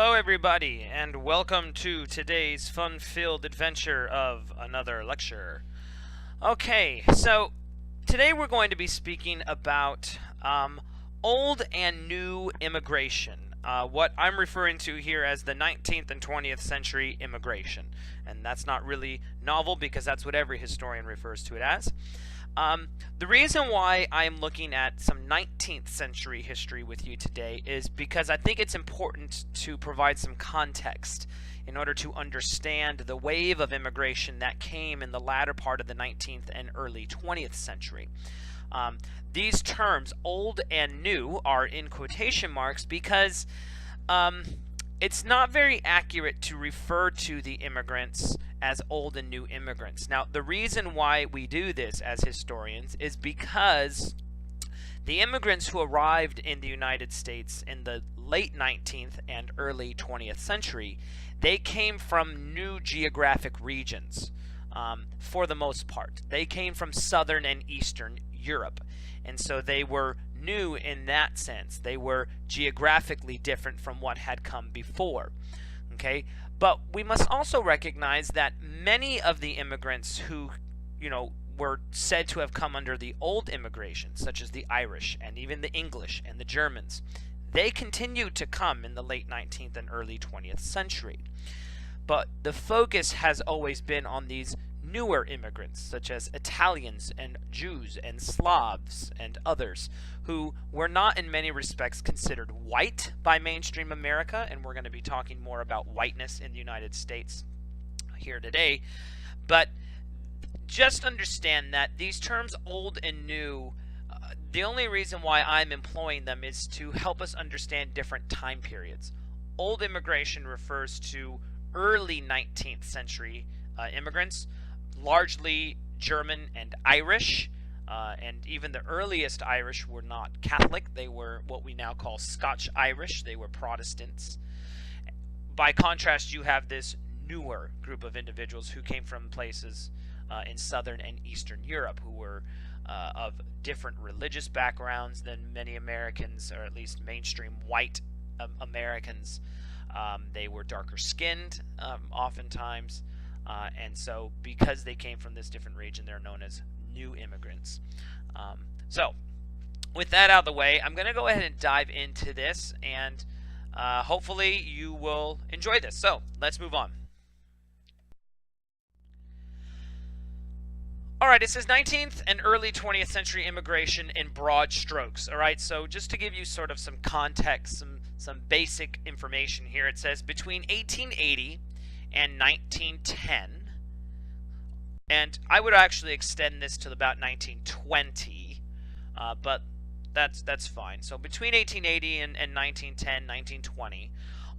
Hello, everybody, and welcome to today's fun-filled adventure of another lecture. Okay, so today we're going to be speaking about old and new immigration, what I'm referring to here as the 19th and 20th century immigration. And that's not really novel because that's what every historian refers to it as. The reason why I'm looking at some 19th century history with you today is because I think it's important to provide some context in order to understand the wave of immigration that came in the latter part of the 19th and early 20th century. These terms, old and new, are in quotation marks because it's not very accurate to refer to the immigrants as old and new immigrants. Now, the reason why we do this as historians is because the immigrants who arrived in the United States in the late 19th and early 20th century, they came from new geographic regions for the most part. They came from Southern and Eastern Europe, and so they were new in that sense. They were geographically different from what had come before. Okay, but we must also recognize that many of the immigrants who, were said to have come under the old immigration, such as the Irish and even the English and the Germans, they continued to come in the late 19th and early 20th century. But the focus has always been on these newer immigrants, such as Italians and Jews and Slavs and others, who were not in many respects considered white by mainstream America, and we're going to be talking more about whiteness in the United States here today. But just understand that these terms old and new, the only reason why I'm employing them is to help us understand different time periods. Old immigration refers to early 19th century immigrants, largely German and Irish, and even the earliest Irish were not Catholic. They were what we now call Scotch Irish. They were Protestants. By contrast, you have this newer group of individuals who came from places in Southern and Eastern Europe, who were of different religious backgrounds than many Americans, or at least mainstream white Americans. They were darker skinned oftentimes. And so because they came from this different region, they're known as new immigrants. So with that out of the way, I'm going to go ahead and dive into this, and hopefully you will enjoy this. So let's move on. All right, it says 19th and early 20th century immigration in broad strokes. All right, so just to give you sort of some context, some basic information here, it says between 1880 and 1910, and I would actually extend this to about 1920, but that's fine. So between 1880 and 1910, 1920,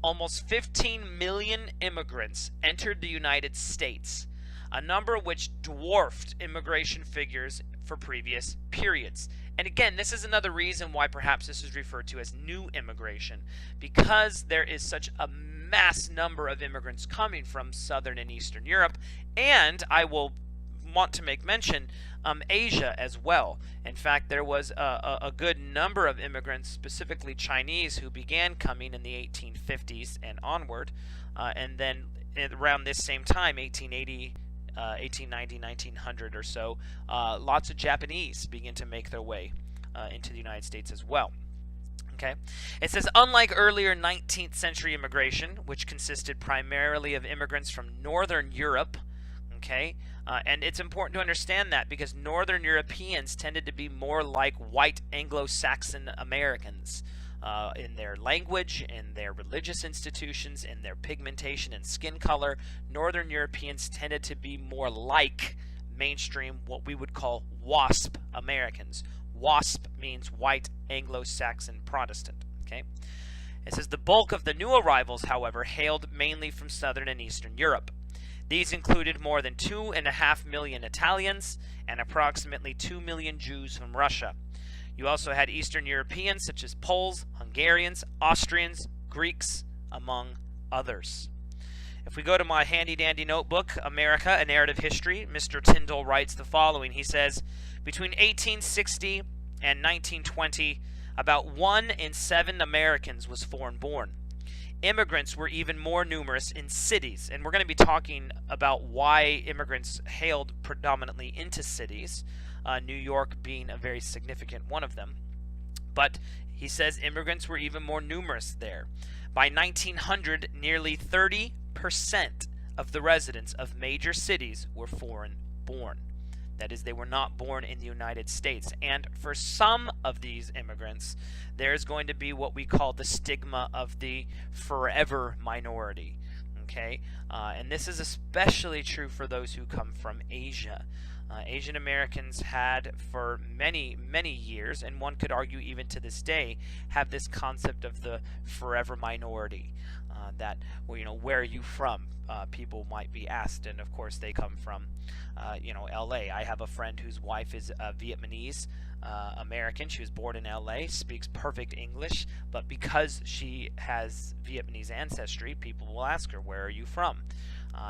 almost 15 million immigrants entered the United States, a number which dwarfed immigration figures for previous periods. And again, this is another reason why perhaps this is referred to as new immigration, because there is such a mass number of immigrants coming from Southern and Eastern Europe, and I will want to make mention Asia as well. In fact, there was a good number of immigrants, specifically Chinese, who began coming in the 1850s and onward, and then around this same time, 1880, 1890, 1900 or so, lots of Japanese begin to make their way into the United States as well. Okay. It says, unlike earlier 19th century immigration, which consisted primarily of immigrants from Northern Europe, okay, and it's important to understand that because Northern Europeans tended to be more like white Anglo-Saxon Americans in their language, in their religious institutions, in their pigmentation and skin color. Northern Europeans tended to be more like mainstream, what we would call WASP Americans. WASP means white Anglo-Saxon Protestant. Okay, it says the bulk of the new arrivals, however, hailed mainly from Southern and Eastern Europe. These included more than 2.5 million Italians and approximately 2 million Jews from Russia. You also had Eastern Europeans such as Poles, Hungarians, Austrians, Greeks, among others. If we go to my handy-dandy notebook, America, A Narrative History, Mr. Tyndall writes the following. He says, between 1860 and 1920, about 1 in 7 Americans was foreign-born. immigrants were even more numerous in cities. And we're going to be talking about why immigrants hailed predominantly into cities, New York being a very significant one of them. But he says immigrants were even more numerous there. By 1900, nearly 30% of the residents of major cities were foreign born. That is, they were not born in the United States. And for some of these immigrants, there's going to be what we call the stigma of the forever minority. Okay? And this is especially true for those who come from Asia. Asian Americans had for many, many years, and one could argue even to this day, have this concept of the forever minority. That, well, you know, where are you from? People might be asked, and of course they come from, LA. I have a friend whose wife is Vietnamese American. She was born in LA, speaks perfect English, but because she has Vietnamese ancestry, people will ask her, where are you from?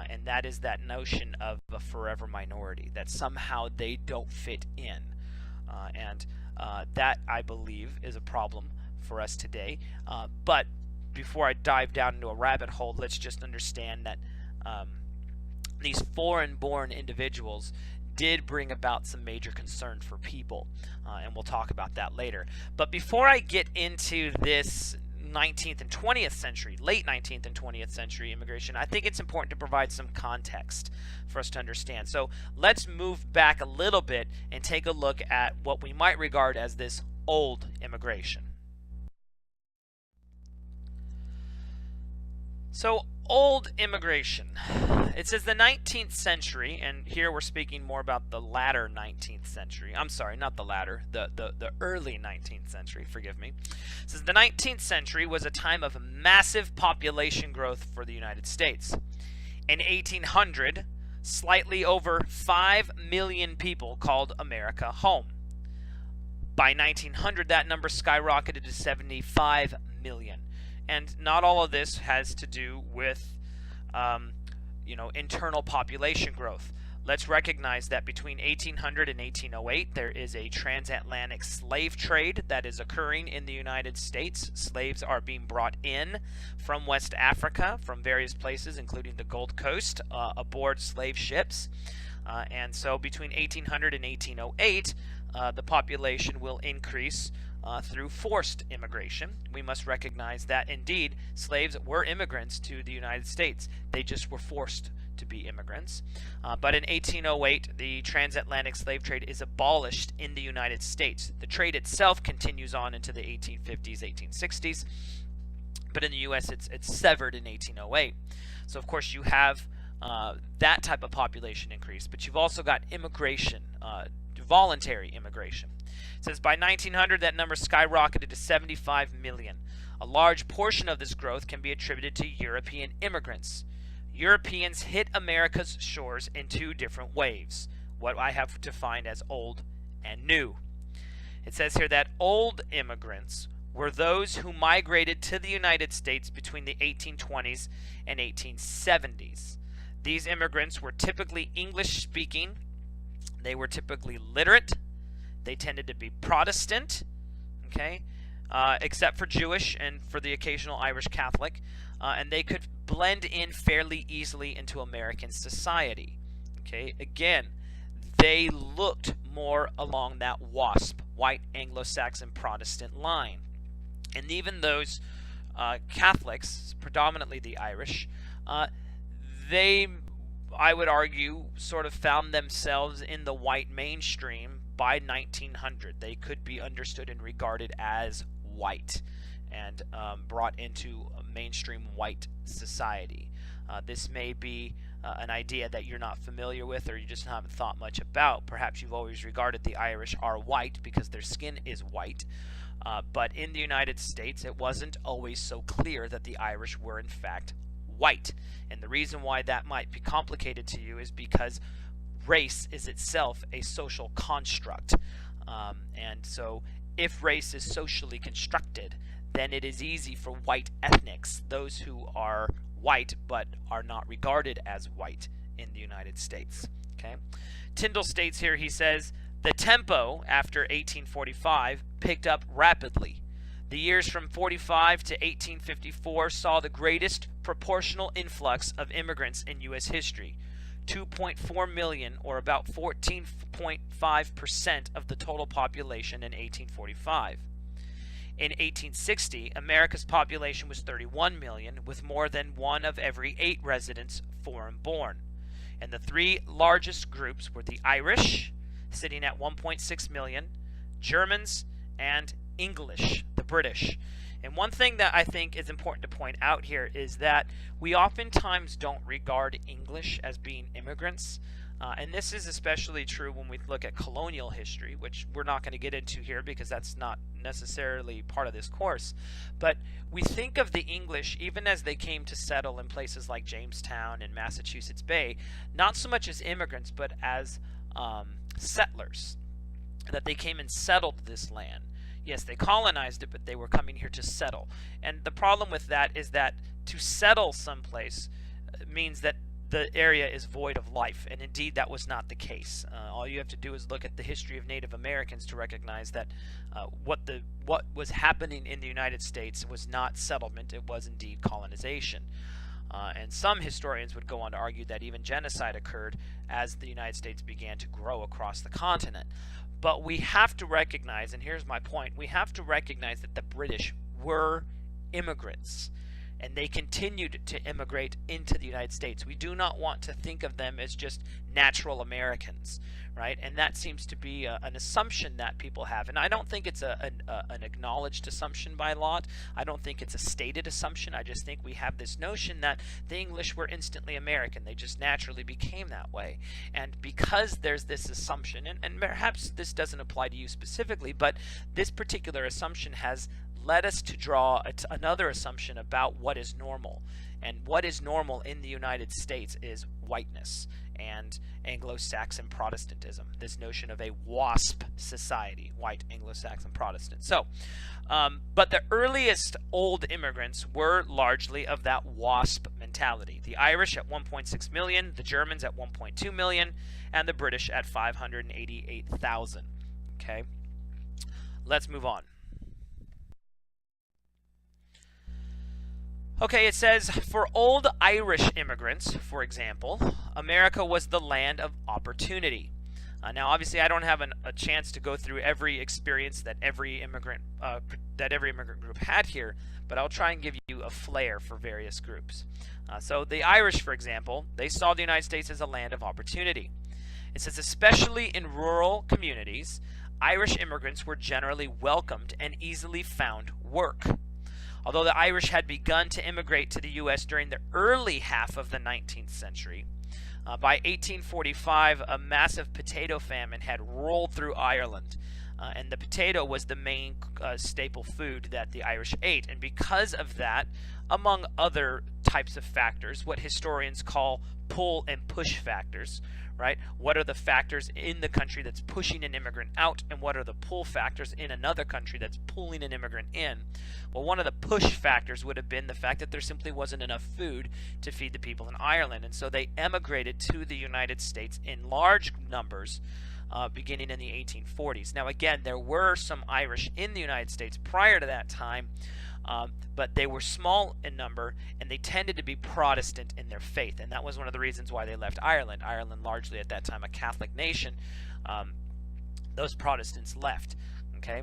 And that is that notion of a forever minority, that somehow they don't fit in. And that, I believe, is a problem for us today. But before I dive down into a rabbit hole, let's just understand that these foreign-born individuals did bring about some major concern for people, and we'll talk about that later. But before I get into this 19th and 20th century, late 19th and 20th century immigration, I think it's important to provide some context for us to understand. So let's move back a little bit and take a look at what we might regard as this old immigration. So, old immigration. It says the 19th century, and here we're speaking more about the latter 19th century. I'm sorry, not the latter, the early 19th century, forgive me. It says the 19th century was a time of massive population growth for the United States. In 1800, slightly over 5 million people called America home. By 1900, that number skyrocketed to 75 million. And not all of this has to do with, internal population growth. Let's recognize that between 1800 and 1808, there is a transatlantic slave trade that is occurring in the United States. Slaves are being brought in from West Africa, from various places, including the Gold Coast, aboard slave ships. And so between 1800 and 1808, the population will increase through forced immigration. We must recognize that indeed slaves were immigrants to the United States. They just were forced to be immigrants. But in 1808, the transatlantic slave trade is abolished in the United States. The trade itself continues on into the 1850s, 1860s, but in the U.S. it's severed in 1808. So of course you have that type of population increase, but you've also got immigration, voluntary immigration. It says by 1900 that number skyrocketed to 75 million. A large portion of this growth can be attributed to European immigrants. Europeans hit America's shores in two different waves, what I have defined as old and new. It says here that old immigrants were those who migrated to the United States between the 1820s and 1870s. These immigrants were typically English-speaking. They were typically literate. They tended to be Protestant, okay, except for Jewish and for the occasional Irish Catholic, and they could blend in fairly easily into American society. Okay, again, they looked more along that WASP, white Anglo-Saxon Protestant line. And even those Catholics, predominantly the Irish, they, I would argue, sort of found themselves in the white mainstream by 1900. They could be understood and regarded as white and brought into a mainstream white society. This may be an idea that you're not familiar with or you just haven't thought much about. Perhaps you've always regarded the Irish are white because their skin is white. But in the United States, it wasn't always so clear that the Irish were in fact white. And the reason why that might be complicated to you is because race is itself a social construct. And so if race is socially constructed, then it is easy for white ethnics, those who are white but are not regarded as white in the United States. Okay? Tyndall states here, he says, the tempo after 1845 picked up rapidly. The years from 45 to 1854 saw the greatest proportional influx of immigrants in U.S. history, 2.4 million, or about 14.5% of the total population in 1845. In 1860, America's population was 31 million, with more than 1 of every 8 residents foreign-born. And the 3 largest groups were the Irish, sitting at 1.6 million, Germans, and English, the British. And one thing that I think is important to point out here is that we oftentimes don't regard English as being immigrants. And this is especially true when we look at colonial history, which we're not going to get into here because that's not necessarily part of this course. But we think of the English, even as they came to settle in places like Jamestown and Massachusetts Bay, not so much as immigrants, but as settlers, that they came and settled this land. Yes, they colonized it, but they were coming here to settle. And the problem with that is that to settle someplace means that the area is void of life, and indeed that was not the case. All you have to do is look at the history of Native Americans to recognize that what was happening in the United States was not settlement, it was indeed colonization. And some historians would go on to argue that even genocide occurred as the United States began to grow across the continent. But we have to recognize, and here's my point, we have to recognize that the British were immigrants, and they continued to immigrate into the United States. We do not want to think of them as just natural Americans, right? And that seems to be an assumption that people have. And I don't think it's an acknowledged assumption by a lot. I don't think it's a stated assumption. I just think we have this notion that the English were instantly American. They just naturally became that way. And because there's this assumption, and perhaps this doesn't apply to you specifically, but this particular assumption has led us to draw another assumption about what is normal. And what is normal in the United States is whiteness and Anglo-Saxon Protestantism, this notion of a WASP society, white Anglo-Saxon Protestant. So, but the earliest old immigrants were largely of that WASP mentality. The Irish at 1.6 million, the Germans at 1.2 million, and the British at 588,000. Okay, let's move on. Okay, it says, for old Irish immigrants, for example, America was the land of opportunity. Now, obviously, I don't have a chance to go through every experience that every immigrant group had here, but I'll try and give you a flair for various groups. So the Irish, for example, they saw the United States as a land of opportunity. It says, especially in rural communities, Irish immigrants were generally welcomed and easily found work. Although the Irish had begun to immigrate to the U.S. during the early half of the 19th century, by 1845, a massive potato famine had rolled through Ireland, and the potato was the main staple food that the Irish ate. And because of that, among other types of factors, what historians call pull and push factors, right? What are the factors in the country that's pushing an immigrant out, and what are the pull factors in another country that's pulling an immigrant in? Well, one of the push factors would have been the fact that there simply wasn't enough food to feed the people in Ireland, and so they emigrated to the United States in large numbers beginning in the 1840s. Now, again, there were some Irish in the United States prior to that time, but they were small in number, and they tended to be Protestant in their faith, and that was one of the reasons why they left Ireland. Ireland, largely at that time a Catholic nation, those Protestants left. Okay,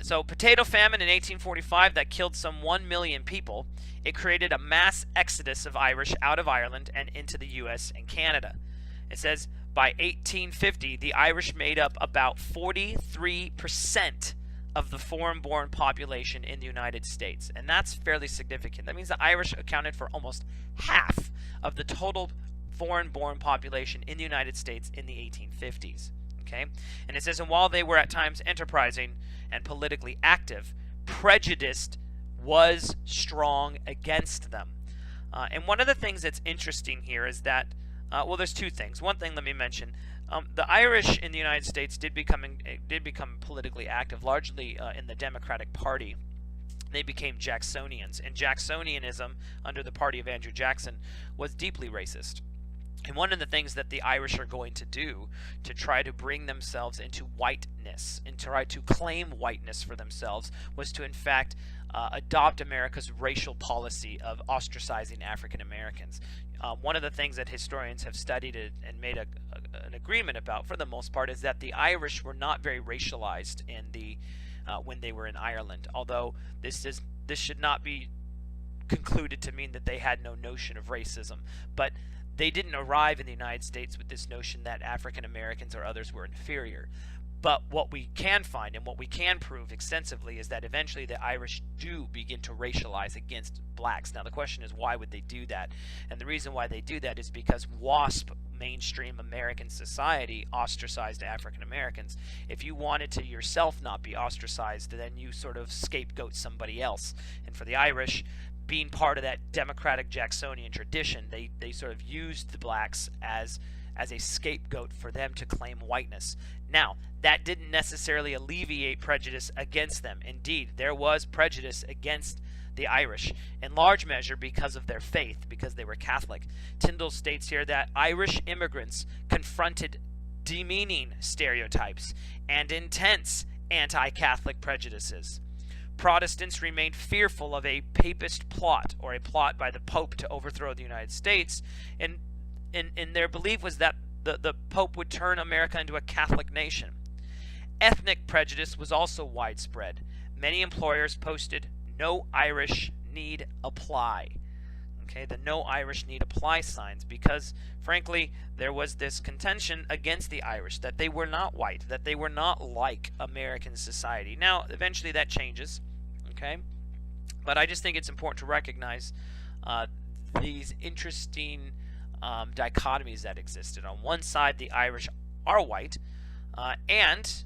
so potato famine in 1845 that killed some 1 million people. It created a mass exodus of Irish out of Ireland and into the U.S. and Canada. It says by 1850, the Irish made up about 43% of the foreign-born population in the United States, and that's fairly significant. That means the Irish accounted for almost half of the total foreign-born population in the United States in the 1850s. Okay, and it says, and while they were at times enterprising and politically active, prejudice was strong against them. And one of the things that's interesting here is that, well, there's two things. One thing, let me mention. The Irish in the United States did become politically active, largely in the Democratic Party. They became Jacksonians, and Jacksonianism, under the party of Andrew Jackson, was deeply racist. And one of the things that the Irish are going to do to try to bring themselves into whiteness and try to claim whiteness for themselves was to, in fact, adopt America's racial policy of ostracizing African Americans. One of the things that historians have studied and made an agreement about, for the most part, is that the Irish were not very racialized in the when they were in Ireland. Although this should not be concluded to mean that they had no notion of racism, but they didn't arrive in the United States with this notion that African Americans or others were inferior. But what we can find and what we can prove extensively is that eventually the Irish do begin to racialize against blacks. Now the question is, why would they do that? And the reason why they do that is because WASP, mainstream American society, ostracized African Americans. If you wanted to yourself not be ostracized, then you sort of scapegoat somebody else. And for the Irish, being part of that democratic Jacksonian tradition, they sort of used the blacks as a scapegoat for them to claim whiteness. Now, that didn't necessarily alleviate prejudice against them. Indeed, there was prejudice against the Irish, in large measure because of their faith, because they were Catholic. Tyndall states here that Irish immigrants confronted demeaning stereotypes and intense anti-Catholic prejudices. Protestants remained fearful of a papist plot, or a plot by the Pope to overthrow the United States, and their belief was that the Pope would turn America into a Catholic nation. Ethnic prejudice was also widespread. Many employers posted "No Irish Need Apply." Okay, the "No Irish Need Apply" signs, because frankly there was this contention against the Irish, that they were not white, that they were not like American society. Now eventually that changes, okay, but I just think it's important to recognize these interesting dichotomies that existed. On one side, the Irish are white, and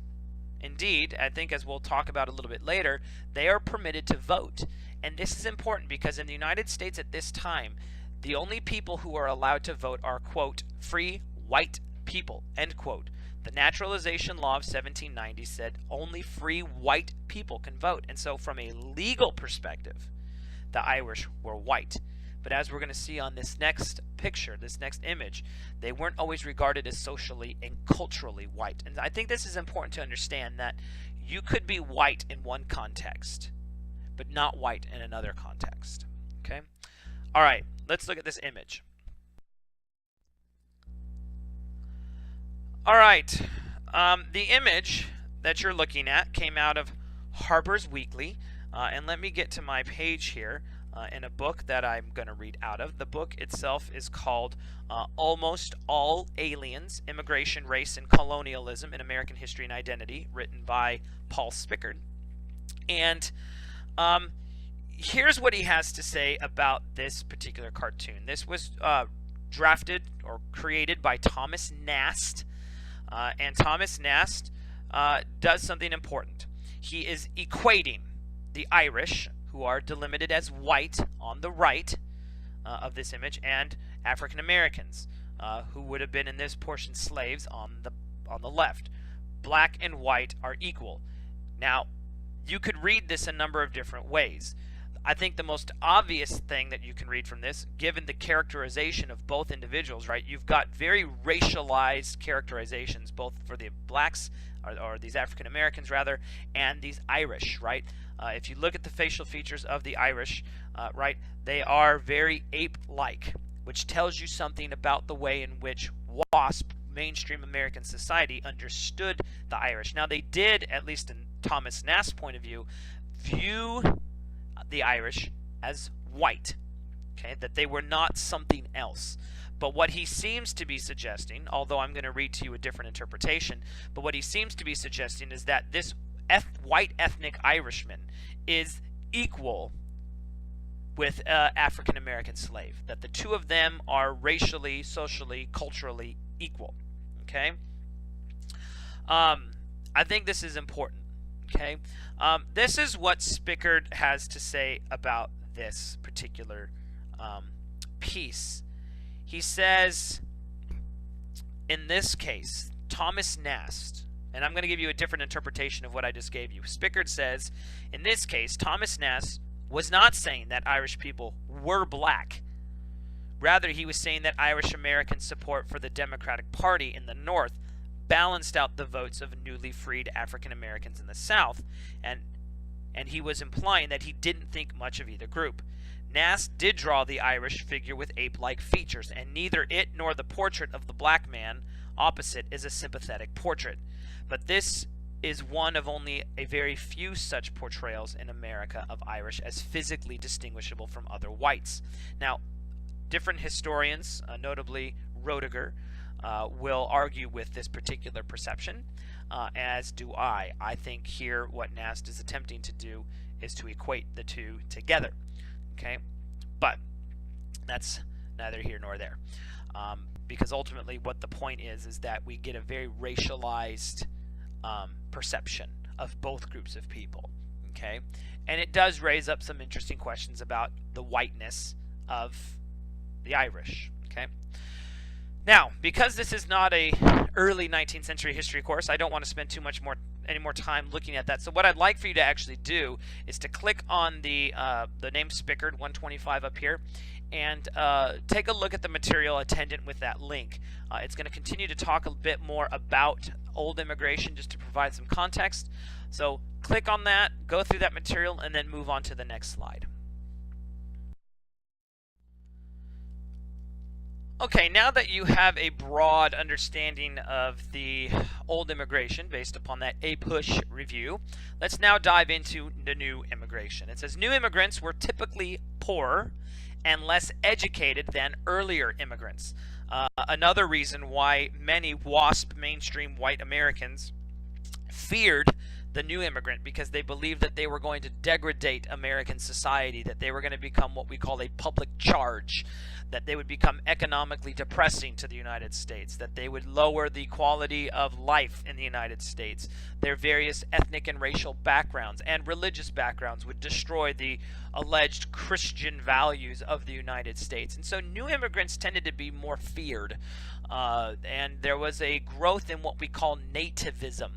indeed, I think, as we'll talk about a little bit later, they are permitted to vote. And this is important because in the United States at this time, the only people who are allowed to vote are, quote, free white people, end quote. The Naturalization Law of 1790 said only free white people can vote. And so from a legal perspective, the Irish were white. But as we're going to see on this next picture, this next image, they weren't always regarded as socially and culturally white. And I think this is important to understand, that you could be white in one context, but not white in another context. Okay? All right, let's look at this image. All right, the image that you're looking at came out of Harper's Weekly, and let me get to my page here. In a book that I'm going to read out of. The book itself is called Almost All Aliens, Immigration, Race, and Colonialism in American History and Identity, written by Paul Spickard. And here's what he has to say about this particular cartoon. This was drafted or created by Thomas Nast, and Thomas Nast does something important. He is equating the Irish, who are delimited as white on the right of this image, and African Americans, who would have been in this portion slaves on the left. Black and white are equal. Now, you could read this a number of different ways. I think the most obvious thing that you can read from this, given the characterization of both individuals, right? You've got very racialized characterizations, both for the blacks, or these African Americans rather, and these Irish, right? If you look at the facial features of the Irish, right, they are very ape-like, which tells you something about the way in which WASP, mainstream American society, understood the Irish. Now, they did, at least in Thomas Nast's point of view, view the Irish as white, okay, that they were not something else. But what he seems to be suggesting, although I'm going to read to you a different interpretation, but what he seems to be suggesting is that this white ethnic Irishman is equal with African American slave, that the two of them are racially, socially, culturally equal. Okay, I think this is important. Okay, this is what Spickard has to say about this particular piece. He says, in this case, Thomas Nast, and I'm going to give you a different interpretation of what I just gave you. Spickard says, in this case, Thomas Nast was not saying that Irish people were black. Rather, he was saying that Irish American support for the Democratic Party in the North balanced out the votes of newly freed African Americans in the South, and he was implying that he didn't think much of either group. Nast did draw the Irish figure with ape-like features, and neither it nor the portrait of the black man opposite is a sympathetic portrait. But this is one of only a very few such portrayals in America of Irish as physically distinguishable from other whites. Now, different historians, notably Roediger, will argue with this particular perception, as do I. I think here what Nast is attempting to do is to equate the two together. Okay, but that's neither here nor there, because ultimately what the point is that we get a very racialized perception of both groups of people. Okay, and it does raise up some interesting questions about the whiteness of the Irish. Okay, now because this is not a early 19th century history course, I don't want to spend any more time looking at that. So what I'd like for you to actually do is to click on the name Spickard 125 up here and take a look at the material attendant with that link. It's going to continue to talk a bit more about old immigration just to provide some context. So click on that, go through that material, and then move on to the next slide. Okay, now that you have a broad understanding of the old immigration based upon that APUSH review, let's now dive into the new immigration. It says new immigrants were typically poorer and less educated than earlier immigrants. Another reason why many WASP mainstream white Americans feared the new immigrant, because they believed that they were going to degrade American society, that they were going to become what we call a public charge, that they would become economically depressing to the United States, that they would lower the quality of life in the United States. Their various ethnic and racial backgrounds and religious backgrounds would destroy the alleged Christian values of the United States. And so new immigrants tended to be more feared, and there was a growth in what we call nativism.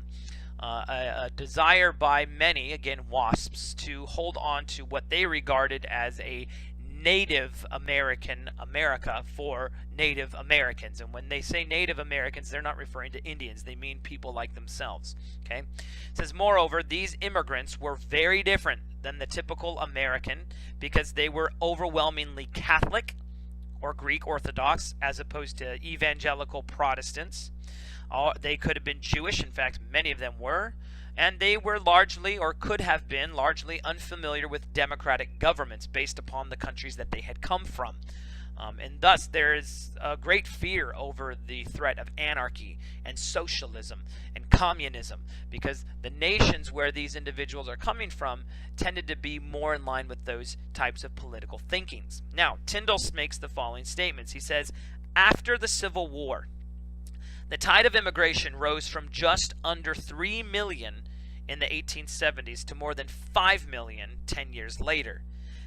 A desire by many, again WASPs, to hold on to what they regarded as a Native American America for Native Americans. And when they say Native Americans, they're not referring to Indians. They mean people like themselves. Okay? It says, moreover, these immigrants were very different than the typical American because they were overwhelmingly Catholic or Greek Orthodox as opposed to evangelical Protestants. They could have been Jewish. In fact, many of them were. And they were largely, or could have been, largely unfamiliar with democratic governments based upon the countries that they had come from. And thus, there is a great fear over the threat of anarchy and socialism and communism, because the nations where these individuals are coming from tended to be more in line with those types of political thinkings. Now, Tyndall makes the following statements. He says, after the Civil War, the tide of immigration rose from just under 3 million in the 1870s to more than 5 million 10 years later.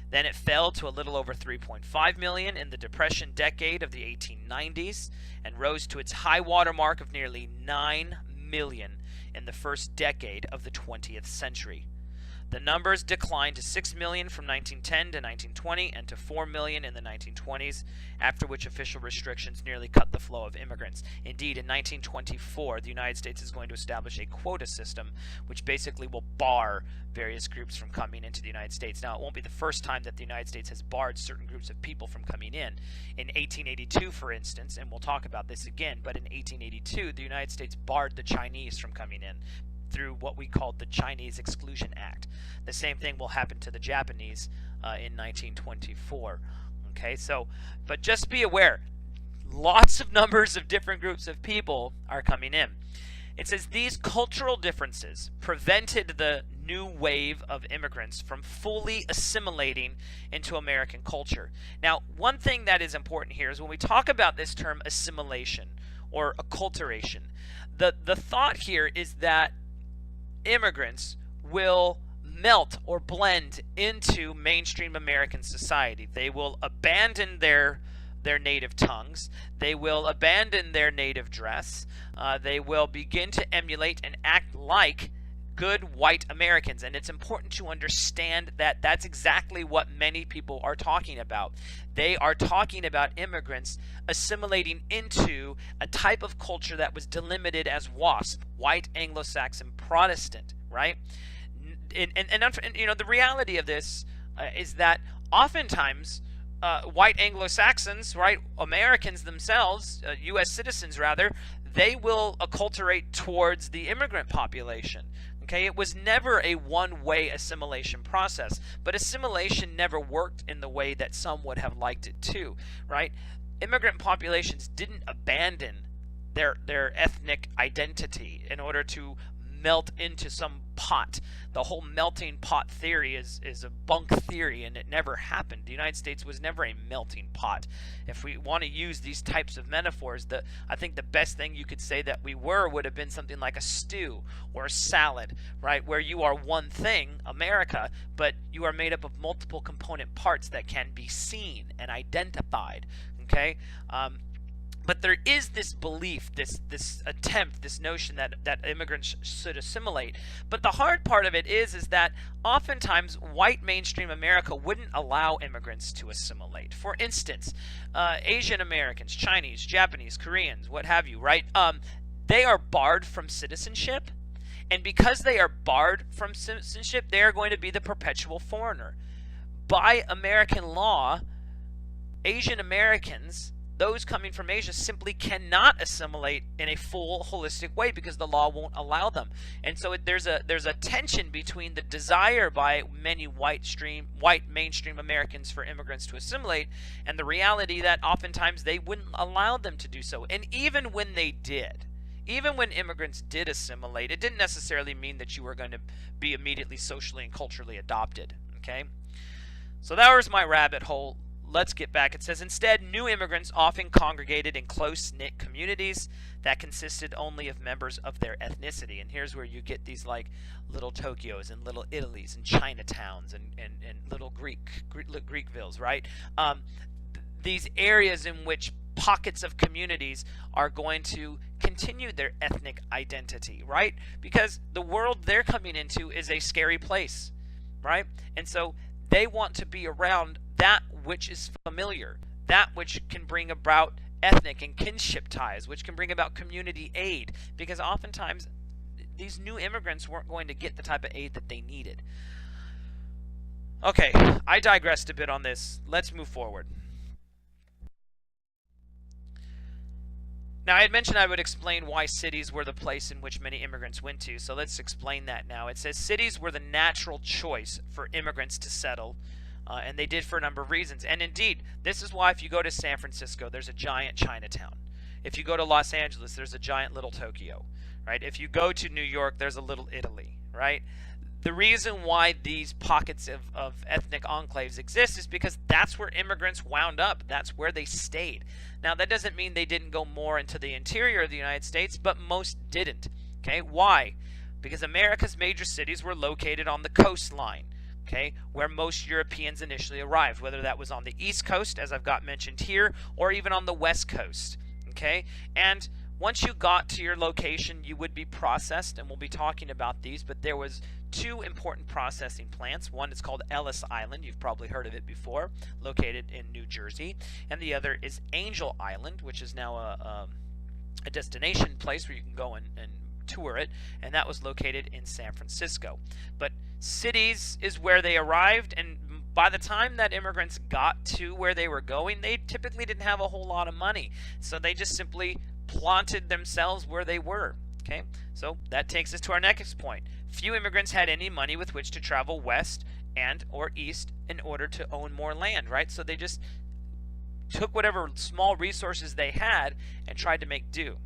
Then it fell to a little over 3.5 million in the Depression decade of the 1890s and rose to its high water mark of nearly 9 million in the first decade of the 20th century. The numbers declined to 6 million from 1910 to 1920 and to 4 million in the 1920s, after which official restrictions nearly cut the flow of immigrants. Indeed, in 1924, the United States is going to establish a quota system which basically will bar various groups from coming into the United States. Now, it won't be the first time that the United States has barred certain groups of people from coming in. In 1882, for instance, and we'll talk about this again, but in 1882, the United States barred the Chinese from coming in through what we called the Chinese Exclusion Act. The same thing will happen to the Japanese in 1924. Okay, so, but just be aware, lots of numbers of different groups of people are coming in. It says these cultural differences prevented the new wave of immigrants from fully assimilating into American culture. Now, one thing that is important here is when we talk about this term assimilation or acculturation, the thought here is that immigrants will melt or blend into mainstream American society. They will abandon their native tongues. They will abandon their native dress. They will begin to emulate and act like good white Americans. And it's important to understand that that's exactly what many people are talking about. They are talking about immigrants assimilating into a type of culture that was delimited as WASP, white Anglo-Saxon Protestant, right? And you know, the reality of this is that oftentimes white Anglo-Saxons, right, Americans themselves, U.S. citizens rather, they will acculturate towards the immigrant population. Okay, it was never a one-way assimilation process, but assimilation never worked in the way that some would have liked it to, right? Immigrant populations didn't abandon their ethnic identity in order to melt into some pot. The whole melting pot theory is a bunk theory, and it never happened. The United States was never a melting pot. If we want to use these types of metaphors, I think the best thing you could say that we were would have been something like a stew or a salad, right? Where you are one thing, America, but you are made up of multiple component parts that can be seen and identified, okay? But there is this belief, this attempt, this notion that immigrants should assimilate. But the hard part of it is that oftentimes white mainstream America wouldn't allow immigrants to assimilate. For instance, Asian Americans, Chinese, Japanese, Koreans, what have you, right? They are barred from citizenship. And because they are barred from citizenship, they are going to be the perpetual foreigner. By American law, Asian Americans, those coming from Asia, simply cannot assimilate in a full holistic way because the law won't allow them. And so there's a tension between the desire by many white mainstream Americans for immigrants to assimilate and the reality that oftentimes they wouldn't allow them to do so. And even when they did, even when immigrants did assimilate, it didn't necessarily mean that you were going to be immediately socially and culturally adopted. Okay, so that was my rabbit hole. Let's get back. It says, instead, new immigrants often congregated in close-knit communities that consisted only of members of their ethnicity. And here's where you get these like little Tokyos and little Italys and Chinatowns and little Greekvilles, right? These areas in which pockets of communities are going to continue their ethnic identity, right? Because the world they're coming into is a scary place, right? And so they want to be around that which is familiar, that which can bring about ethnic and kinship ties, which can bring about community aid, because oftentimes these new immigrants weren't going to get the type of aid that they needed. Okay, I digressed a bit on this. Let's move forward. Now, I had mentioned I would explain why cities were the place in which many immigrants went to, so let's explain that now. It says cities were the natural choice for immigrants to settle, and they did for a number of reasons. And indeed, this is why if you go to San Francisco, there's a giant Chinatown. If you go to Los Angeles, there's a giant little Tokyo, right? If you go to New York, there's a little Italy, right? The reason why these pockets of ethnic enclaves exist is because that's where immigrants wound up. That's where they stayed. Now, that doesn't mean they didn't go more into the interior of the United States, but most didn't. Okay, why? Because America's major cities were located on the coastline, okay, where most Europeans initially arrived, whether that was on the East Coast, as I've got mentioned here, or even on the West Coast, okay? And once you got to your location, you would be processed, and we'll be talking about these, but there was two important processing plants. One is called Ellis Island. You've probably heard of it before, located in New Jersey. And the other is Angel Island, which is now a destination place where you can go and tour it, and that was located in San Francisco. But cities is where they arrived, and by the time that immigrants got to where they were going, they typically didn't have a whole lot of money. So they just simply planted themselves where they were. Okay, so that takes us to our next point. Few immigrants had any money with which to travel west and or east in order to own more land, right? So they just took whatever small resources they had and tried to make do.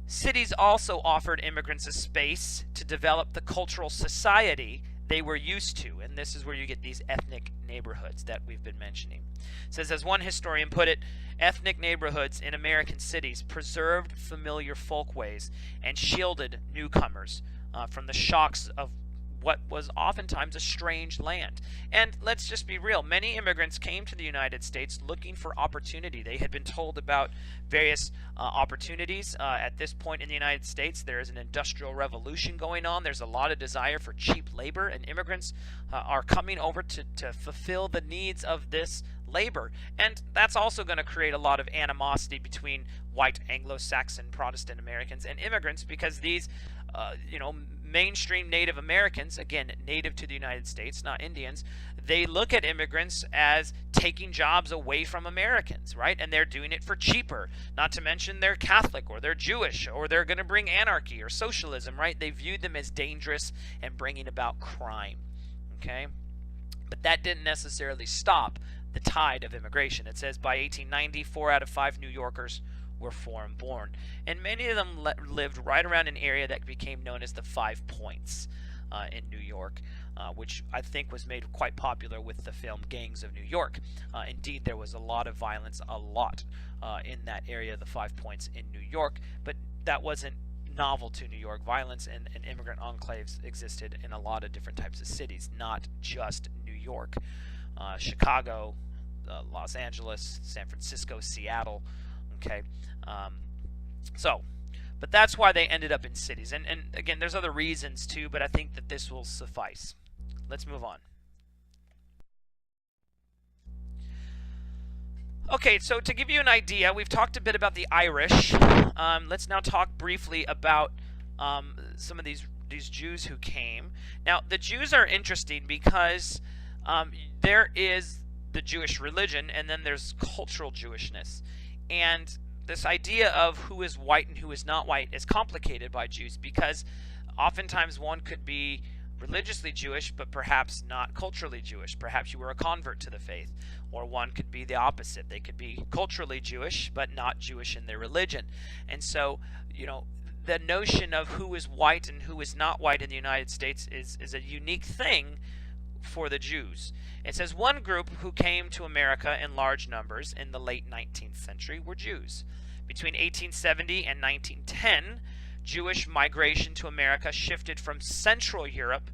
Cities also offered immigrants a space to develop the cultural society they were used to, and this is where you get these ethnic neighborhoods that we've been mentioning. It says, as one historian put it, ethnic neighborhoods in American cities preserved familiar folkways and shielded newcomers from the shocks of what was oftentimes a strange land. And let's just be real, many immigrants came to the United States looking for opportunity. They had been told about various opportunities. At this point in the United States, there is an industrial revolution going on. There's a lot of desire for cheap labor, and immigrants are coming over to fulfill the needs of this labor. And that's also going to create a lot of animosity between white Anglo-Saxon Protestant Americans and immigrants, because these mainstream Native Americans, again, native to the United States, not Indians, they look at immigrants as taking jobs away from Americans, right? And they're doing it for cheaper. Not to mention they're Catholic, or they're Jewish, or they're going to bring anarchy or socialism, right? They viewed them as dangerous and bringing about crime, okay? But that didn't necessarily stop the tide of immigration. It says by 1890, 4 out of 5 New Yorkers were foreign-born, and many of them lived right around an area that became known as the 5 Points in New York, which I think was made quite popular with the film Gangs of New York. Indeed, there was a lot of violence, in that area, the 5 Points in New York, but that wasn't novel to New York. Violence and immigrant enclaves existed in a lot of different types of cities, not just New York. Chicago, Los Angeles, San Francisco, Seattle. Okay, but that's why they ended up in cities. And again, there's other reasons too, but I think that this will suffice. Let's move on. Okay, so to give you an idea, we've talked a bit about the Irish. Let's now talk briefly about some of these Jews who came. Now, the Jews are interesting because there is the Jewish religion, and then there's cultural Jewishness. And this idea of who is white and who is not white is complicated by Jews, because oftentimes one could be religiously Jewish but perhaps not culturally Jewish. Perhaps you were a convert to the faith. Or one could be the opposite. They could be culturally Jewish but not Jewish in their religion. And so, the notion of who is white and who is not white in the United States is a unique thing for the Jews. It says one group who came to America in large numbers in the late 19th century were Jews. Between 1870 and 1910, Jewish migration to America shifted from Central Europe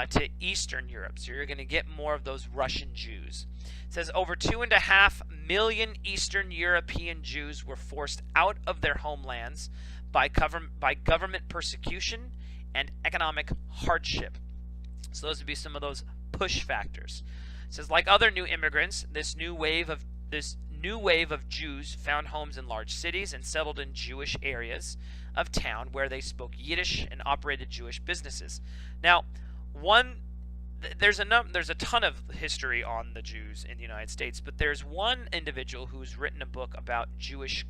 to Eastern Europe. So you're going to get more of those Russian Jews. It says over 2.5 million Eastern European Jews were forced out of their homelands by government persecution and economic hardship. So those would be some of those push factors. It says, like other new immigrants, this new wave of Jews found homes in large cities and settled in Jewish areas of town where they spoke Yiddish and operated Jewish businesses. Now, there's a ton of history on the Jews in the United States, but there's one individual who's written a book about Jewish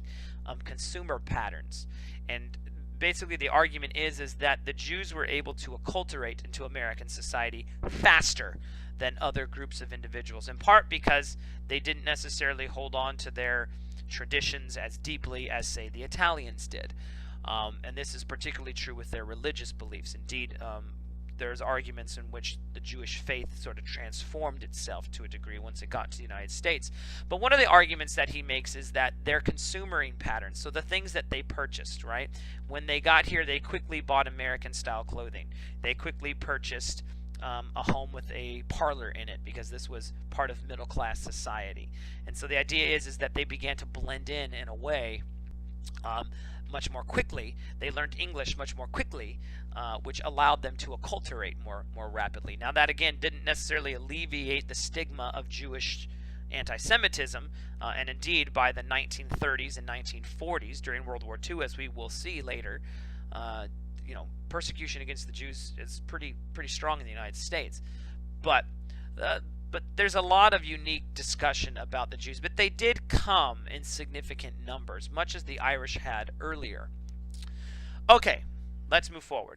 consumer patterns. And basically the argument is that the Jews were able to acculturate into American society faster than other groups of individuals, in part because they didn't necessarily hold on to their traditions as deeply as, say, the Italians did. And this is particularly true with their religious beliefs. Indeed, there's arguments in which the Jewish faith sort of transformed itself to a degree once it got to the United States. But one of the arguments that he makes is that their consumering patterns, so the things that they purchased, right? When they got here, they quickly bought American-style clothing. They quickly purchased a home with a parlor in it, because this was part of middle-class society. And so the idea is that they began to blend in a way much more quickly. They learned English much more quickly, which allowed them to acculturate more rapidly. Now, that again didn't necessarily alleviate the stigma of Jewish anti-Semitism, and indeed by the 1930s and 1940s, during World War II, as we will see later, persecution against the Jews is pretty strong in the United States. But there's a lot of unique discussion about the Jews. But they did come in significant numbers, much as the Irish had earlier. Okay, let's move forward.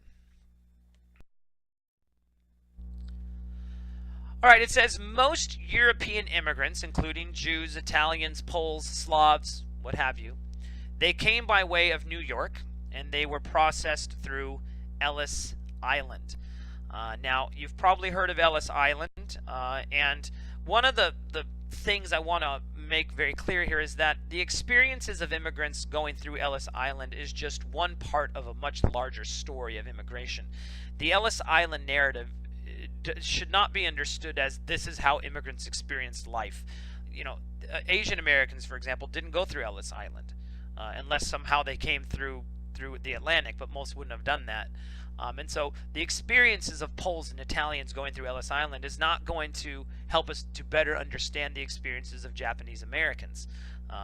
All right, it says most European immigrants, including Jews, Italians, Poles, Slavs, what have you, they came by way of New York, and they were processed through Ellis Island. Now, you've probably heard of Ellis Island, and one of the things I want to make very clear here is that the experiences of immigrants going through Ellis Island is just one part of a much larger story of immigration. The Ellis Island narrative should not be understood as this is how immigrants experienced life. Asian Americans, for example, didn't go through Ellis Island unless somehow they came through the Atlantic, but most wouldn't have done that. And so the experiences of Poles and Italians going through Ellis Island is not going to help us to better understand the experiences of Japanese Americans.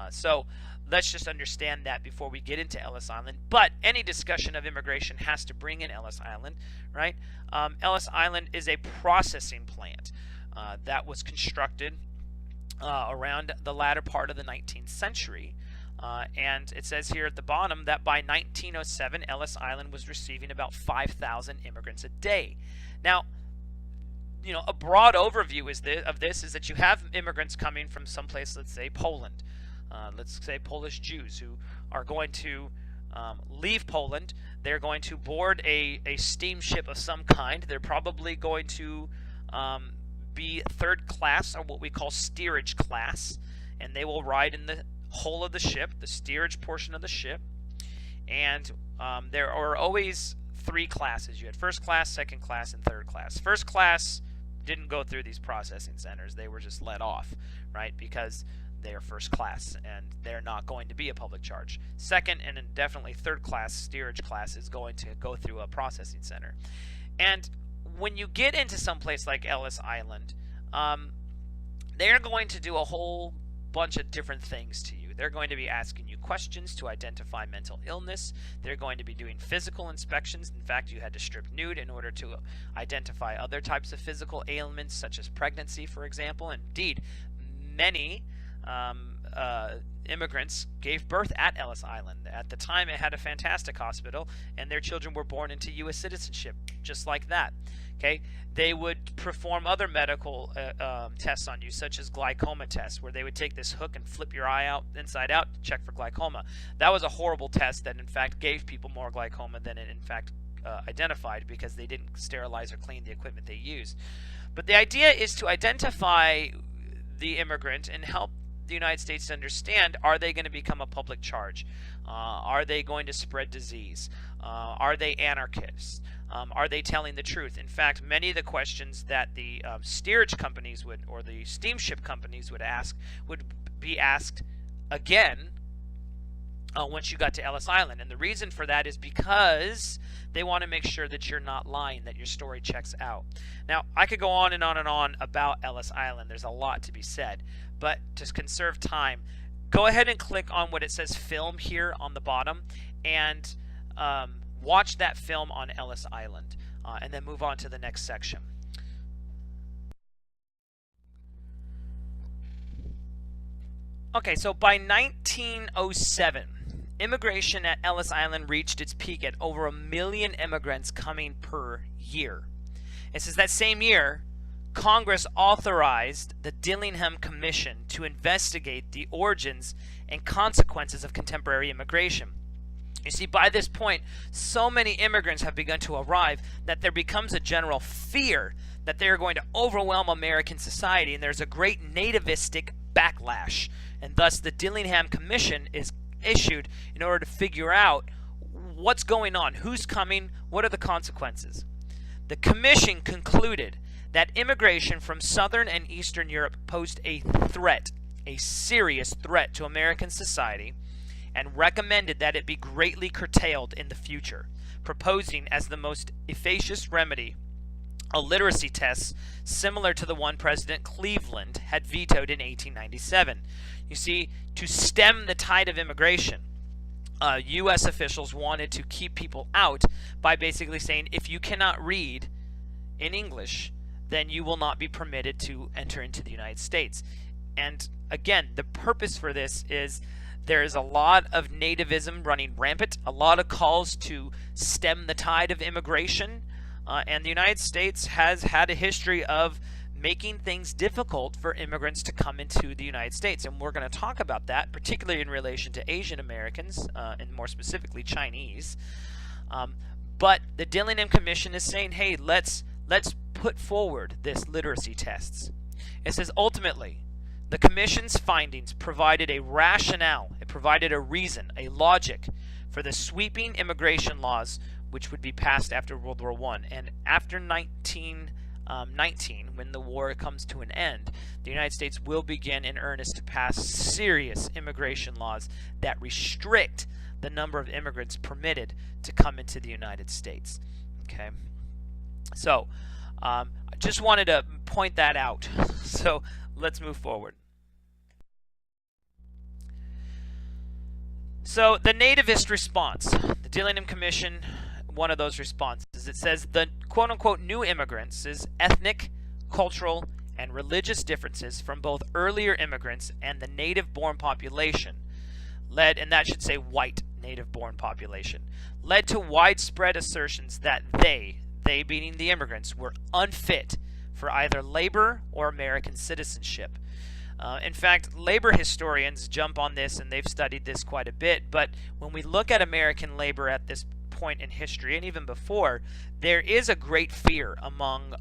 So let's just understand that before we get into Ellis Island. But any discussion of immigration has to bring in Ellis Island, right? Ellis Island is a processing plant that was constructed around the latter part of the 19th century. And it says here at the bottom that by 1907, Ellis Island was receiving about 5,000 immigrants a day. Now, a broad overview of this is that you have immigrants coming from someplace, let's say Poland. Let's say Polish Jews who are going to leave Poland. They're going to board a steamship of some kind. They're probably going to be third class, or what we call steerage class, and they will ride in the hull of the ship, the steerage portion of the ship. And there are always three classes. You had first class, second class, and third class. First class didn't go through these processing centers. They were just let off, right? Because they are first class and they're not going to be a public charge. Second, and definitely third class, steerage class, is going to go through a processing center. And when you get into some place like Ellis Island, they're going to do a whole bunch of different things to you. They're going to be asking you questions to identify mental illness. They're going to be doing physical inspections. In fact, you had to strip nude in order to identify other types of physical ailments, such as pregnancy, for example. Indeed, many immigrants gave birth at Ellis Island. At the time, it had a fantastic hospital, and their children were born into U.S. citizenship, just like that. Okay, they would perform other medical tests on you, such as glaucoma tests, where they would take this hook and flip your eye out inside out to check for glaucoma. That was a horrible test that, in fact, gave people more glaucoma than it, in fact, identified, because they didn't sterilize or clean the equipment they used. But the idea is to identify the immigrant and help the United States to understand, are they going to become a public charge? Are they going to spread disease? Are they anarchists? Are they telling the truth? In fact, many of the questions that the steerage companies would, or the steamship companies would ask, would be asked again once you got to Ellis Island. And the reason for that is because they want to make sure that you're not lying, that your story checks out. Now, I could go on and on and on about Ellis Island. There's a lot to be said. But to conserve time, go ahead and click on what it says film here on the bottom, and watch that film on Ellis Island, and then move on to the next section. Okay, so by 1907, immigration at Ellis Island reached its peak at over 1 million immigrants coming per year. It says that same year, Congress authorized the Dillingham Commission to investigate the origins and consequences of contemporary immigration. You see, by this point, so many immigrants have begun to arrive that there becomes a general fear that they are going to overwhelm American society, and there's a great nativistic backlash. And thus, the Dillingham Commission is issued in order to figure out what's going on, who's coming, what are the consequences. The commission concluded that immigration from Southern and Eastern Europe posed a threat, a serious threat to American society, and recommended that it be greatly curtailed in the future, proposing as the most efficacious remedy a literacy test similar to the one President Cleveland had vetoed in 1897. You see, to stem the tide of immigration, U.S. officials wanted to keep people out by basically saying, if you cannot read in English, then you will not be permitted to enter into the United States. And again, the purpose for this is there is a lot of nativism running rampant, a lot of calls to stem the tide of immigration, and the United States has had a history of making things difficult for immigrants to come into the United States. And we're going to talk about that, particularly in relation to Asian Americans, and more specifically Chinese. But the Dillingham Commission is saying, hey, let's put forward this literacy tests. It says ultimately, the Commission's findings provided a rationale, it provided a reason, a logic for the sweeping immigration laws which would be passed after World War I. And after 1919, when the war comes to an end, the United States will begin in earnest to pass serious immigration laws that restrict the number of immigrants permitted to come into the United States. Okay, so I just wanted to point that out. So let's move forward. So the nativist response, the Dillingham Commission, one of those responses, it says the quote-unquote new immigrants is ethnic, cultural, and religious differences from both earlier immigrants and the native-born population led, and that should say white native-born population, led to widespread assertions that they being the immigrants, were unfit for either labor or American citizenship. In fact, labor historians jump on this, and they've studied this quite a bit, but when we look at American labor at this point in history, and even before, there is a great fear among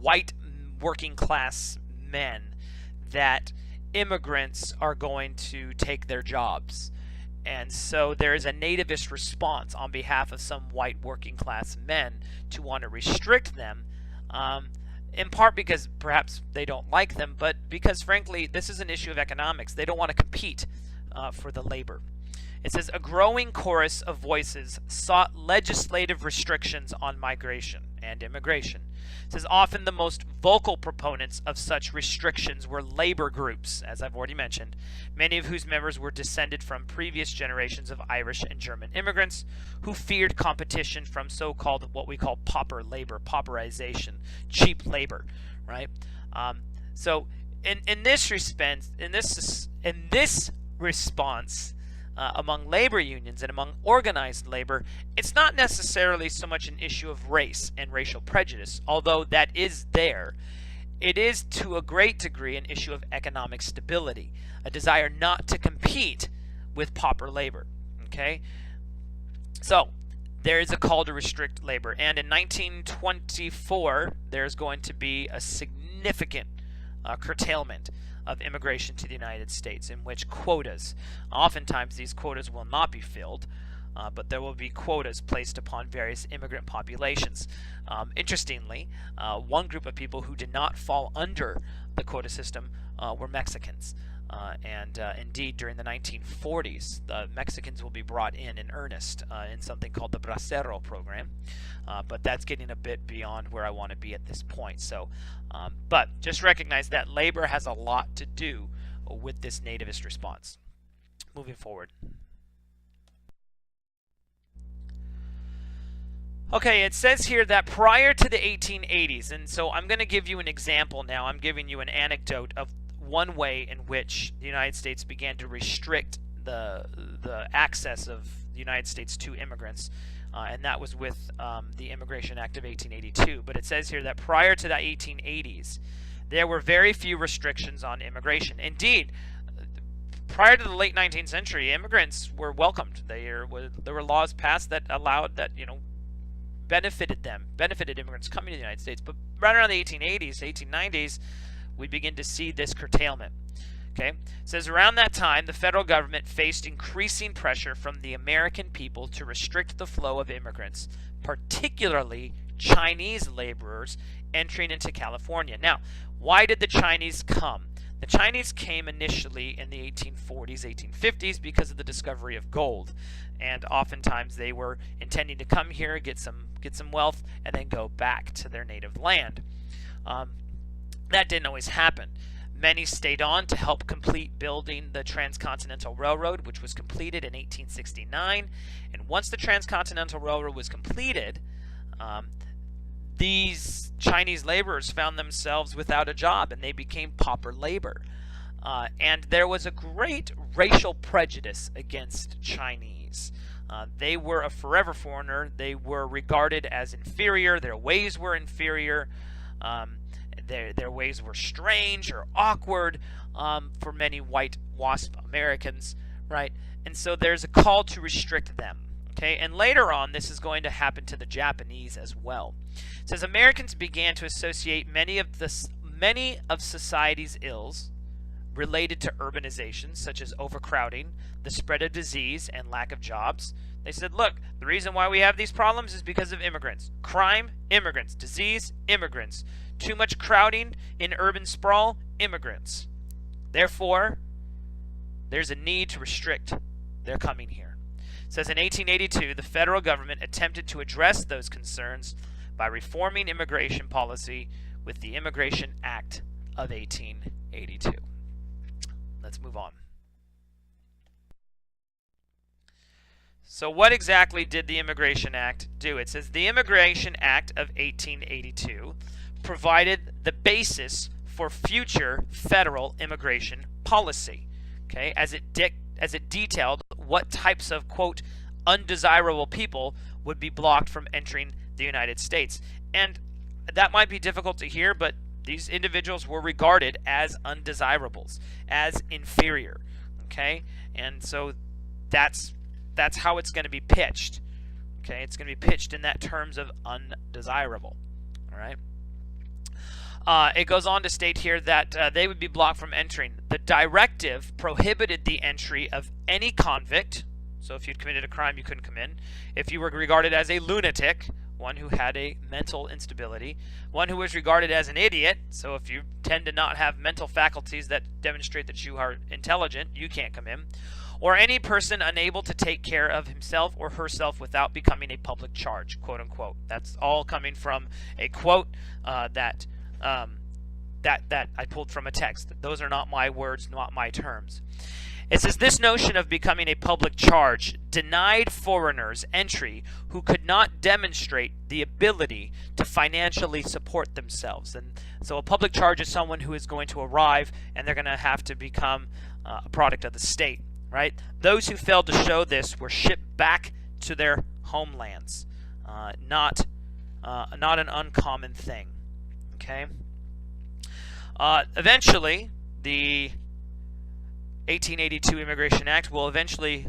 white working class men that immigrants are going to take their jobs. And so there is a nativist response on behalf of some white working class men to want to restrict them, in part because perhaps they don't like them, but because frankly this is an issue of economics. They don't want to compete for the labor. It says a growing chorus of voices sought legislative restrictions on migration and immigration. It says often the most vocal proponents of such restrictions were labor groups, as I've already mentioned, many of whose members were descended from previous generations of Irish and German immigrants who feared competition from so-called what we call pauper labor, pauperization, cheap labor, right? So in this response, among labor unions and among organized labor, it's not necessarily so much an issue of race and racial prejudice, although that is there. It is to a great degree an issue of economic stability, a desire not to compete with pauper labor. Okay, so there is a call to restrict labor, and in 1924 there's going to be a significant curtailment of immigration to the United States, in which quotas, oftentimes these quotas will not be filled, but there will be quotas placed upon various immigrant populations. Interestingly, one group of people who did not fall under the quota system were Mexicans. And indeed, during the 1940s, the Mexicans will be brought in earnest in something called the Bracero program. But that's getting a bit beyond where I want to be at this point. So, but just recognize that labor has a lot to do with this nativist response. Moving forward. Okay, it says here that prior to the 1880s, and so I'm going to give you an example now. I'm giving you an anecdote of one way in which the United States began to restrict the access of the United States to immigrants, and that was with the Immigration Act of 1882. But it says here that prior to the 1880s, there were very few restrictions on immigration. Indeed, prior to the late 19th century, immigrants were welcomed. There were laws passed that allowed that, benefited immigrants coming to the United States. But right around the 1880s, 1890s, we begin to see this curtailment. Okay, it says around that time, the federal government faced increasing pressure from the American people to restrict the flow of immigrants, particularly Chinese laborers entering into California. Now, why did the Chinese come? The Chinese came initially in the 1840s, 1850s because of the discovery of gold, and oftentimes they were intending to come here, get some wealth, and then go back to their native land. That didn't always happen. Many stayed on to help complete building the Transcontinental Railroad, which was completed in 1869. And once the Transcontinental Railroad was completed, these Chinese laborers found themselves without a job, and they became pauper labor. And there was a great racial prejudice against Chinese. They were a forever foreigner. They were regarded as inferior. Their ways were inferior. Their ways were strange or awkward for many white WASP Americans, right? And so there's a call to restrict them. Okay, and later on, this is going to happen to the Japanese as well. It says Americans began to associate many of society's ills related to urbanization, such as overcrowding, the spread of disease, and lack of jobs. They said, look, the reason why we have these problems is because of immigrants. Crime, immigrants. Disease, immigrants. Too much crowding in urban sprawl, immigrants. Therefore, there's a need to restrict their coming here. It says in 1882, the federal government attempted to address those concerns by reforming immigration policy with the Immigration Act of 1882. Let's move on. So what exactly did the Immigration Act do? It says the Immigration Act of 1882 provided the basis for future federal immigration policy, okay, as it detailed what types of, quote, undesirable people would be blocked from entering the United States. And that might be difficult to hear, but these individuals were regarded as undesirables, as inferior, okay? And so that's how it's going to be pitched, okay? It's going to be pitched in that terms of undesirable, all right? It goes on to state here that they would be blocked from entering. The directive prohibited the entry of any convict, so if you'd committed a crime, you couldn't come in. If you were regarded as a lunatic, one who had a mental instability, one who was regarded as an idiot, so if you tend to not have mental faculties that demonstrate that you are intelligent, you can't come in, or any person unable to take care of himself or herself without becoming a public charge, quote unquote. That's all coming from a quote that I pulled from a text. Those are not my words, not my terms. It says this notion of becoming a public charge denied foreigners entry who could not demonstrate the ability to financially support themselves. And so a public charge is someone who is going to arrive and they're going to have to become a product of the state, right? Those who failed to show this were shipped back to their homelands. Not an uncommon thing. Okay. Eventually, the 1882 Immigration Act will eventually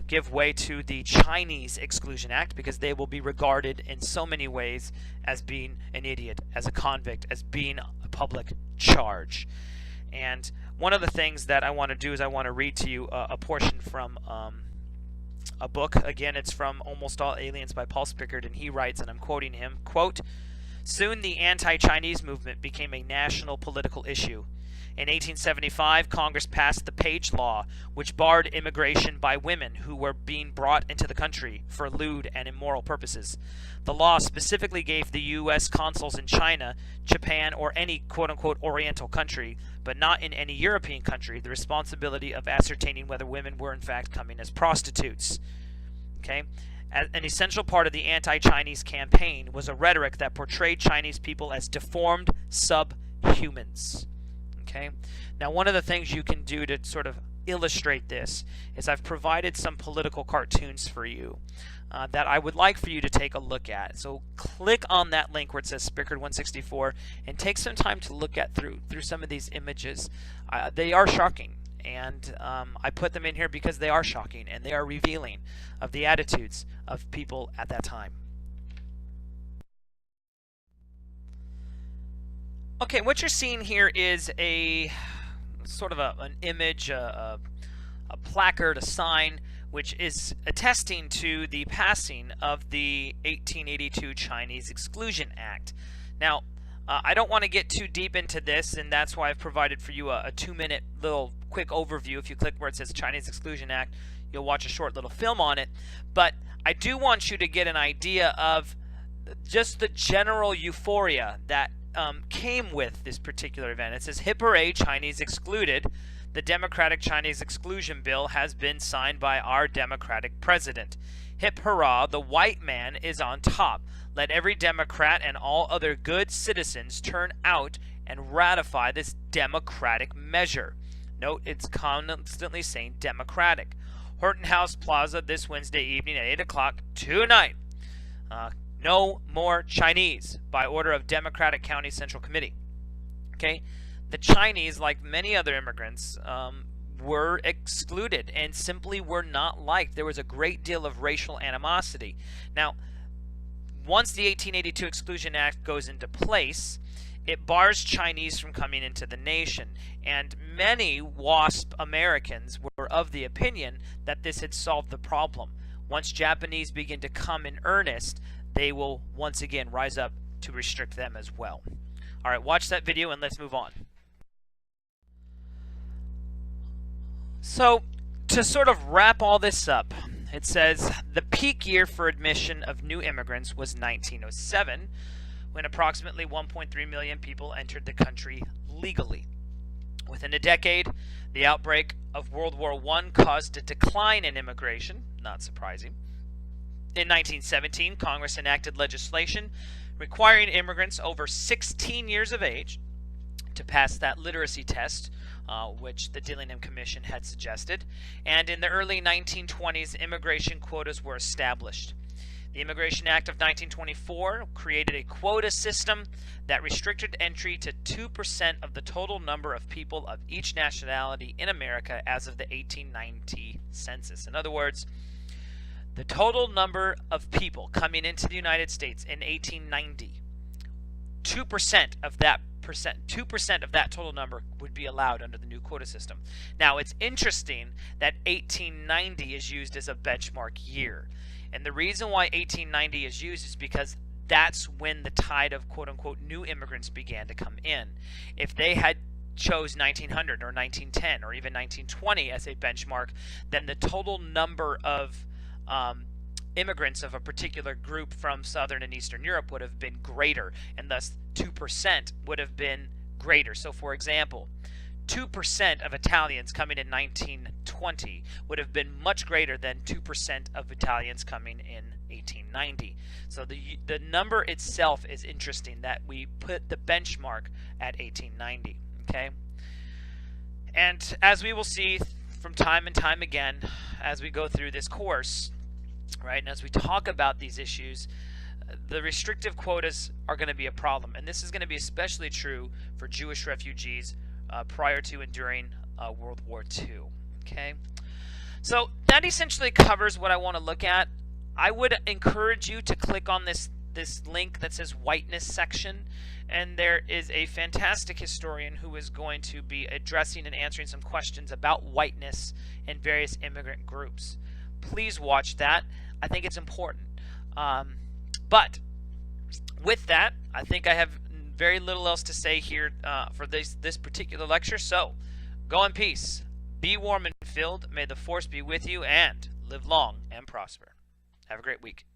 give way to the Chinese Exclusion Act, because they will be regarded in so many ways as being an idiot, as a convict, as being a public charge. And one of the things that I want to do is I want to read to you a portion from a book. Again, it's from Almost All Aliens by Paul Spickard, and he writes, and I'm quoting him, quote, "Soon the anti-Chinese movement became a national political issue. In 1875, Congress passed the Page Law, which barred immigration by women who were being brought into the country for lewd and immoral purposes. The law specifically gave the U.S. consuls in China, Japan, or any quote-unquote Oriental country, but not in any European country, the responsibility of ascertaining whether women were in fact coming as prostitutes." Okay? An essential part of the anti-Chinese campaign was a rhetoric that portrayed Chinese people as deformed subhumans. Okay? Now, one of the things you can do to sort of illustrate this is I've provided some political cartoons for you that I would like for you to take a look at. So click on that link where it says Spickard 164 and take some time to look at through some of these images. They are shocking. And I put them in here because they are shocking and they are revealing of the attitudes of people at that time. Okay, what you're seeing here is a sort of an image, a placard, a sign, which is attesting to the passing of the 1882 Chinese Exclusion Act. Now, I don't want to get too deep into this, and that's why I've provided for you a 2-minute little quick overview. If you click where it says Chinese Exclusion Act, you'll watch a short little film on it. But I do want you to get an idea of just the general euphoria that came with this particular event. It says, "Hip hooray, Chinese excluded. The Democratic Chinese Exclusion Bill has been signed by our Democratic president. Hip hurrah, the white man is on top. Let every Democrat and all other good citizens turn out and ratify this democratic measure." Note, it's constantly saying democratic. Horton House Plaza this Wednesday evening at 8 o'clock tonight. No more Chinese by order of Democratic County Central Committee. Okay, the Chinese, like many other immigrants, were excluded and simply were not liked. There was a great deal of racial animosity. Now, once the 1882 Exclusion Act goes into place, it bars Chinese from coming into the nation, and many WASP Americans were of the opinion that this had solved the problem. Once Japanese begin to come in earnest, they will once again rise up to restrict them as well. All right, watch that video and let's move on. So, to sort of wrap all this up, it says the peak year for admission of new immigrants was 1907, when approximately 1.3 million people entered the country legally. Within a decade, the outbreak of World War I caused a decline in immigration, not surprising. In 1917, Congress enacted legislation requiring immigrants over 16 years of age to pass that literacy test, which the Dillingham Commission had suggested. And in the early 1920s, immigration quotas were established. The Immigration Act of 1924 created a quota system that restricted entry to 2% of the total number of people of each nationality in America as of the 1890 census. In other words, the total number of people coming into the United States in 1890, 2% of that total number would be allowed under the new quota system. Now, it's interesting that 1890 is used as a benchmark year. And the reason why 1890 is used is because that's when the tide of quote-unquote new immigrants began to come in. If they had chose 1900 or 1910 or even 1920 as a benchmark, then the total number of immigrants of a particular group from Southern and Eastern Europe would have been greater, and thus 2% would have been greater. So, for example, 2% of Italians coming in 1920 would have been much greater than 2% of Italians coming in 1890. So the number itself is interesting that we put the benchmark at 1890. Okay, and as we will see from time and time again as we go through this course, right, and as we talk about these issues, the restrictive quotas are going to be a problem, and this is going to be especially true for Jewish refugees prior to and during World War II. Okay, so that essentially covers what I want to look at. I would encourage you to click on this link that says whiteness section, and there is a fantastic historian who is going to be addressing and answering some questions about whiteness and various immigrant groups. Please watch that. I think it's important. But with that, I think I have very little else to say here for this particular lecture. So go in peace, be warm and filled, may the force be with you, and live long and prosper. Have a great week.